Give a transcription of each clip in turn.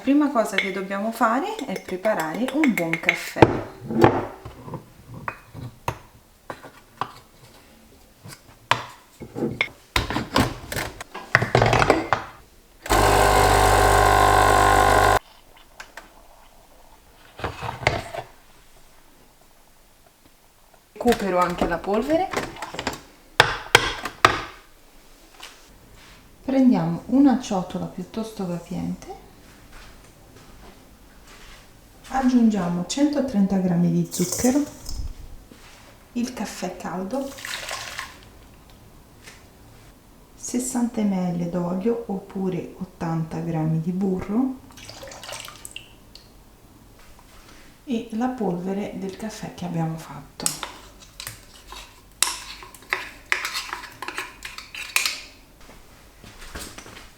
prima cosa che dobbiamo fare è preparare un buon caffè. Recupero anche la polvere. Prendiamo una ciotola piuttosto capiente, aggiungiamo 130 g di zucchero, il caffè caldo, 60 ml d'olio oppure 80 g di burro e la polvere del caffè che abbiamo fatto.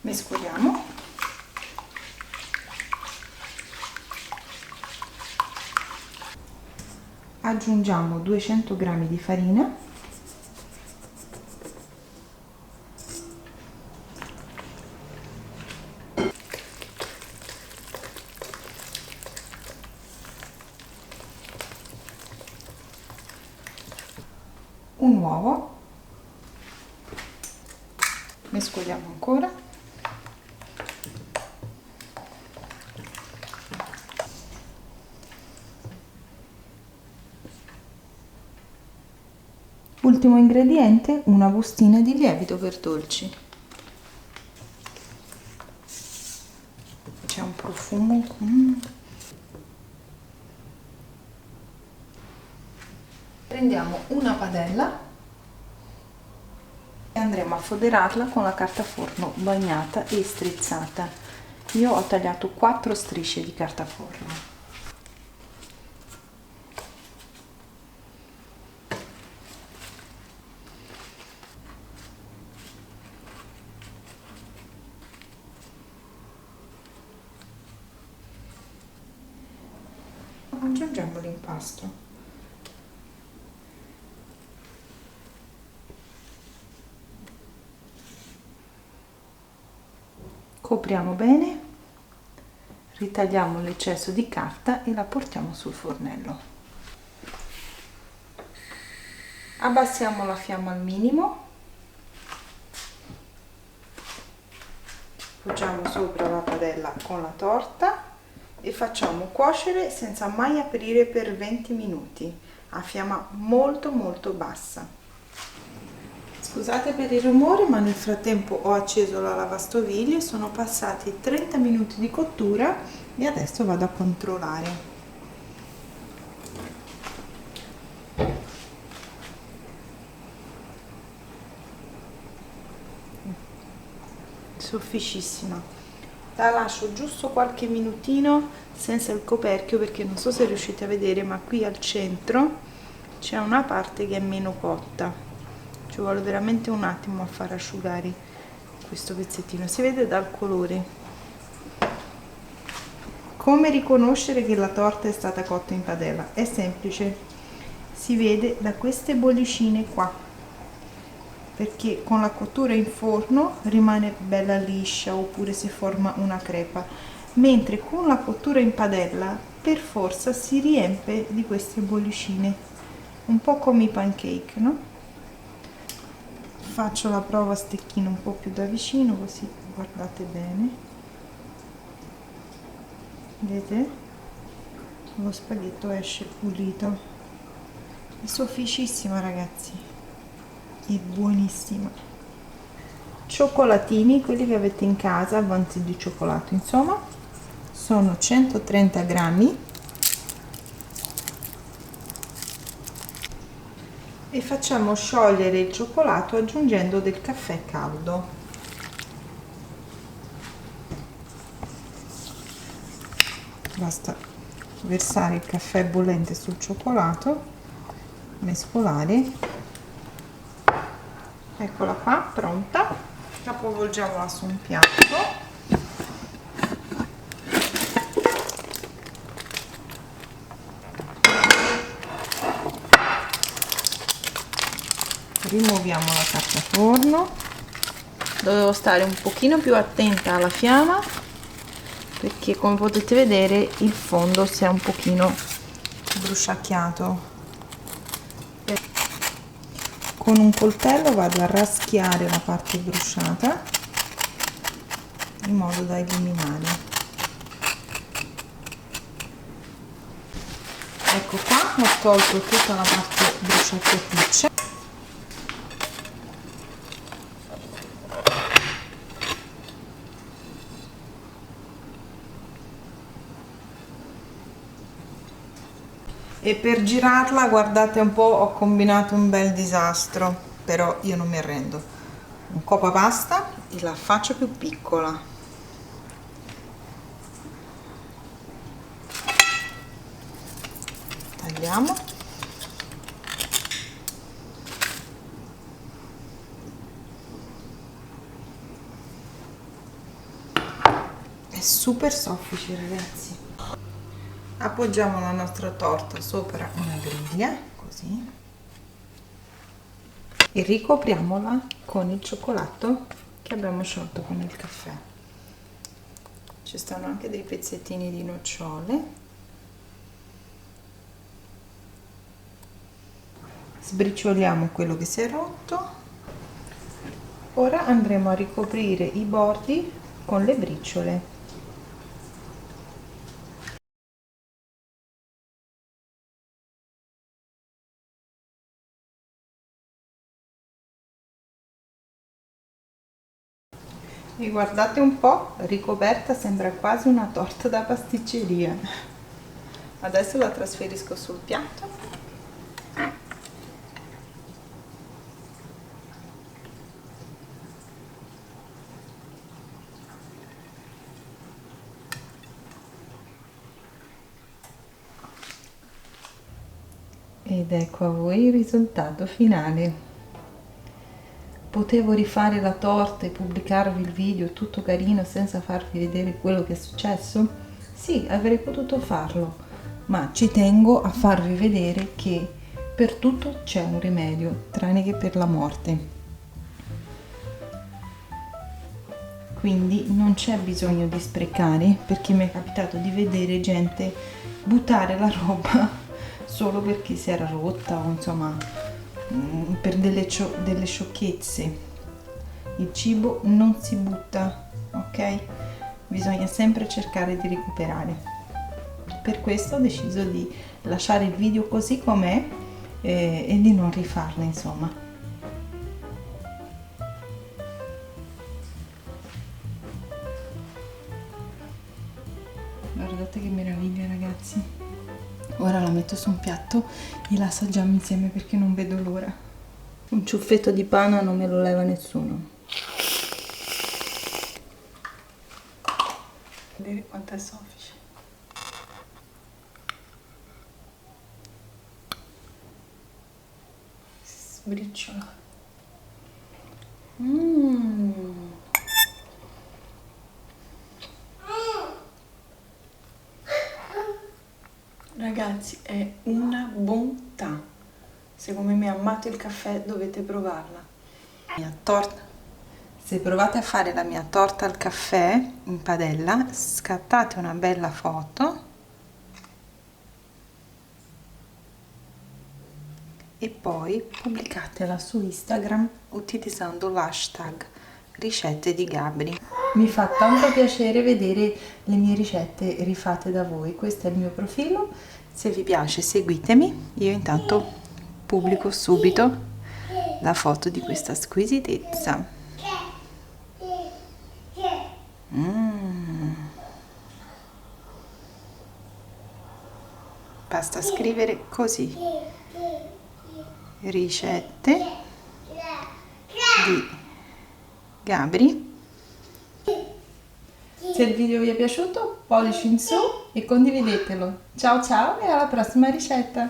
Mescoliamo. Aggiungiamo 200 g di farina, un uovo, mescoliamo ancora. Ultimo ingrediente, una bustina di lievito per dolci. C'è un profumo. Prendiamo una padella e andremo a foderarla con la carta forno bagnata e strizzata. Io ho tagliato 4 strisce di carta forno. Aggiungiamo l'impasto. Copriamo bene, ritagliamo l'eccesso di carta e la portiamo sul fornello. Abbassiamo la fiamma al minimo, poggiamo sopra la padella con la torta e facciamo cuocere senza mai aprire per 20 minuti a fiamma molto bassa. Scusate per il rumore, ma nel frattempo ho acceso la lavastoviglie, sono passati 30 minuti di cottura e adesso vado a controllare. Sufficissima. La lascio giusto qualche minutino senza il coperchio perché non so se riuscite a vedere, ma qui al centro c'è una parte che è meno cotta. Ci vuole veramente un attimo a far asciugare questo pezzettino, si vede dal colore. Come riconoscere che la torta è stata cotta in padella? È semplice, si vede da queste bollicine qua, perché con la cottura in forno rimane bella liscia oppure si forma una crepa, mentre con la cottura in padella per forza si riempie di queste bollicine, un po' come i pancake, no? Faccio la prova a stecchino un po' più da vicino così guardate bene, vedete? Lo spaghetto esce pulito, è sofficissima ragazzi, è buonissima. Cioccolatini, quelli che avete in casa, avanzi di cioccolato, insomma, sono 130 grammi e facciamo sciogliere il cioccolato aggiungendo del caffè caldo. Basta versare il caffè bollente sul cioccolato, mescolare. Eccola qua, pronta. Capovolgiamola su un piatto. Rimuoviamo la carta forno. Dovevo stare un pochino più attenta alla fiamma perché come potete vedere il fondo si è un pochino bruciacchiato. Con un coltello vado a raschiare la parte bruciata in modo da eliminare. Ecco qua, ho tolto tutta la parte bruciacchiaticcia. E per girarla, guardate un po', ho combinato un bel disastro, però io non mi arrendo. Un copa pasta e la faccio più piccola. Tagliamo. È super soffice, ragazzi. Appoggiamo la nostra torta sopra una griglia, così, e ricopriamola con il cioccolato che abbiamo sciolto con il caffè. Ci stanno anche dei pezzettini di nocciole. Sbricioliamo quello che si è rotto. Ora andremo a ricoprire i bordi con le briciole. E guardate un po', ricoperta, sembra quasi una torta da pasticceria. Adesso la trasferisco sul piatto. Ed ecco a voi il risultato finale. Potevo rifare la torta e pubblicarvi il video tutto carino senza farvi vedere quello che è successo? Sì, avrei potuto farlo, ma ci tengo a farvi vedere che per tutto c'è un rimedio, tranne che per la morte. Quindi non c'è bisogno di sprecare, perché mi è capitato di vedere gente buttare la roba solo perché si era rotta o insomma per delle sciocchezze. Il cibo non si butta, ok? Bisogna sempre cercare di recuperare. Per questo ho deciso di lasciare il video così com'è e di non rifarlo, insomma. Guardate che meraviglia, ragazzi. Ora la metto su un piatto e la assaggiamo insieme perché non vedo l'ora. Un ciuffetto di pana non me lo leva nessuno. Vedete quanto è soffice. Sbriciola. Ragazzi, è una bontà. Se come mi amate il caffè dovete provarla. Mia torta. Se provate a fare la mia torta al caffè in padella, scattate una bella foto e poi pubblicatela su Instagram utilizzando l'hashtag ricette di Gabri. Mi fa tanto piacere vedere le mie ricette rifatte da voi. Questo è il mio profilo. Se vi piace seguitemi. Io intanto pubblico subito la foto di questa squisitezza. Basta scrivere così: ricette di Gabri. Se il video vi è piaciuto, pollice in su e condividetelo. Ciao ciao e alla prossima ricetta!